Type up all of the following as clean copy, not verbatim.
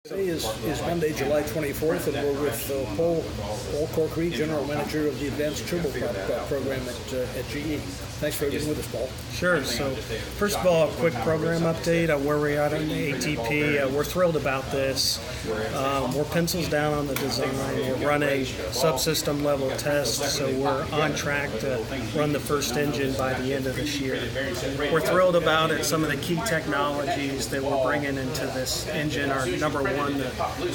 Today is Monday, July 24th, and we're with Paul Corkery, General Manager of the Advanced Turboprop program at GE. Thanks for being with us, Paul. Sure. So, first of all, a quick program update on where we're at on the ATP. We're thrilled about this. We're pencils down on the design. We're running subsystem level tests, so we're on track to run the first engine by the end of this year. We're thrilled about it. Some of the key technologies that we're bringing into this engine are, number one, the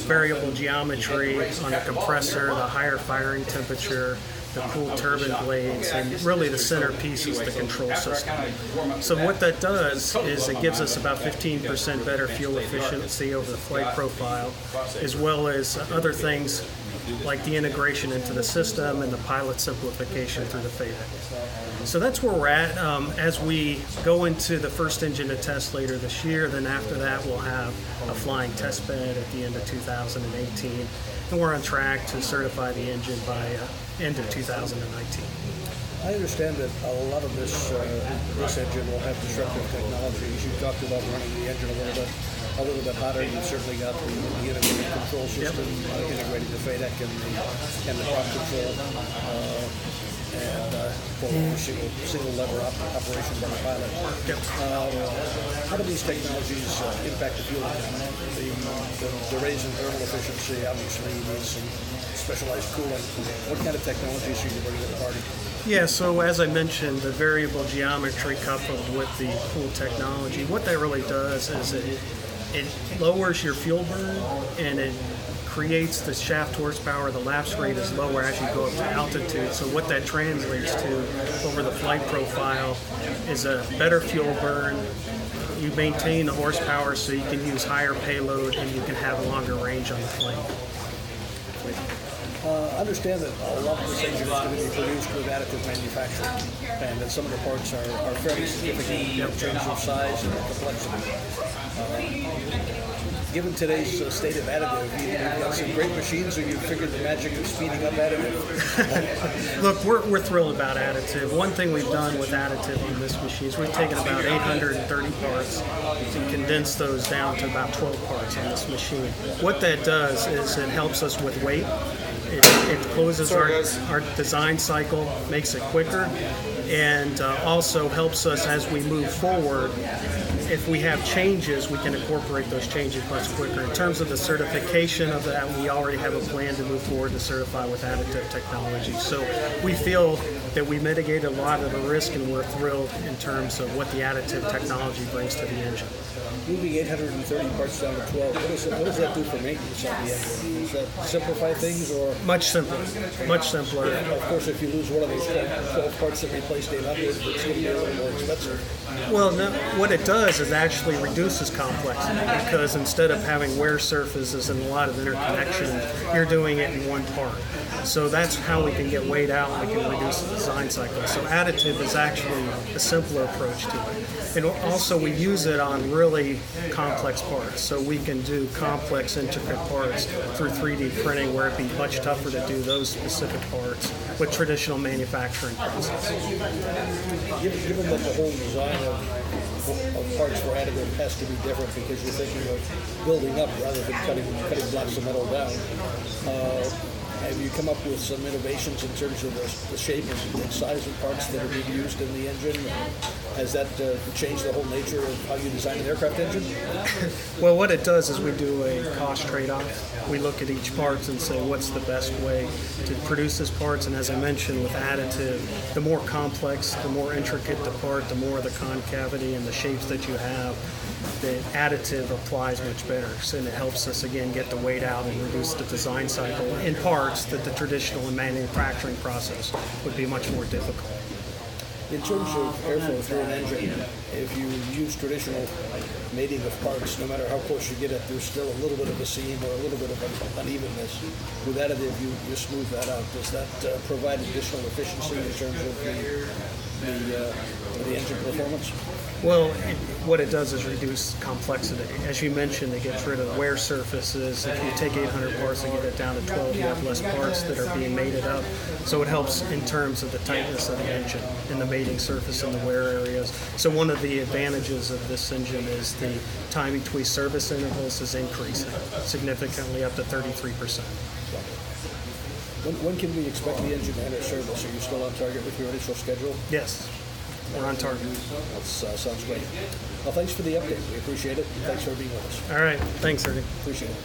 variable geometry on a compressor, the higher firing temperature, the cool turbine blades, and really the centerpiece is the control system. So what that does is it gives us about 15% better fuel efficiency over the flight profile, as well as other things like the integration into the system and the pilot simplification through the FADEC. So that's where we're at. As we go into the first engine to test later this year, then after that we'll have a flying test bed at the end of 2018, and we're on track to certify the engine by end of 2019. I understand that a lot of this engine will have disruptive technologies. You talked about running the engine a little bit hotter. You've certainly got the integrated control system, integrating the FADEC and the prop control, and for single lever operation by the pilot. How do these technologies impact the fuel economy? The raise in thermal efficiency obviously needs some specialized cooling. What kind of technologies are you bringing to the party? Yeah, so as I mentioned, the variable geometry coupled with the cool technology, what that really does is it lowers your fuel burn, and it creates the shaft horsepower. The lapse rate is lower as you go up to altitude. So what that translates to over the flight profile is a better fuel burn. You maintain the horsepower so you can use higher payload and you can have longer range on the plane. Understand that a lot of this engine is going to be produced with additive manufacturing, and that some of the parts are fairly significant in terms of size and complexity. Given today's state of additive, you've got some great machines, or you figured the magic of speeding up additive? Look, we're thrilled about additive. One thing we've done with additive on this machine is we've taken about 830 parts and condensed those down to about 12 parts on this machine. What that does is it helps us with weight. It closes our design cycle, makes it quicker, and also helps us as we move forward. If we have changes, we can incorporate those changes much quicker. In terms of the certification of that, we already have a plan to move forward to certify with additive technology. So we feel that we mitigate a lot of the risk, and we're thrilled in terms of what the additive technology brings to the engine. Moving 830 parts down to 12, what does that do for maintenance on the engine? Does that simplify things, or? Much simpler, much simpler. Of course, if you lose one of those 12 parts that replaced 800, it's going to be a little more expensive. Well, no, what it does is actually reduces complexity, because instead of having wear surfaces and a lot of interconnection, you're doing it in one part. So that's how we can get weight out, and we can reduce the design cycle. So additive is actually a simpler approach to it. And also we use it on really complex parts. So we can do complex, intricate parts through 3D printing, where it'd be much tougher to do those specific parts with traditional manufacturing processes. Given that the whole design of parts for additive has to be different because you're thinking of building up rather than cutting blocks of metal down, have you come up with some innovations in terms of the shape and size of parts that are being used in the engine? Has that changed the whole nature of how you design an aircraft engine? Well, what it does is we do a cost trade-off. We look at each part and say what's the best way to produce this parts, and as I mentioned with additive, the more complex, the more intricate the part, the more the concavity and the shapes that you have, the additive applies much better. So, and it helps us again get the weight out and reduce the design cycle in parts that the traditional manufacturing process would be much more difficult. In terms of airflow through an engine, if you use traditional mating of parts, no matter how close you get it, there's still a little bit of a seam or a little bit of unevenness. With additive, you smooth that out. Does that provide additional efficiency in terms of the engine performance? Well, what it does is reduce complexity. As you mentioned, it gets rid of wear surfaces. If you take 800 parts and get it down to 12, you have less parts that are being mated up. So it helps in terms of the tightness of the engine and the mating surface and the wear areas. So one of the advantages of this engine is the time between service intervals is increasing significantly, up to 33%. When can we expect the engine to enter service? Are you still on target with your initial schedule? Yes, we're on target. That sounds great. Well, thanks for the update. We appreciate it. Thanks for being with us. All right, thanks, Ernie. Appreciate it.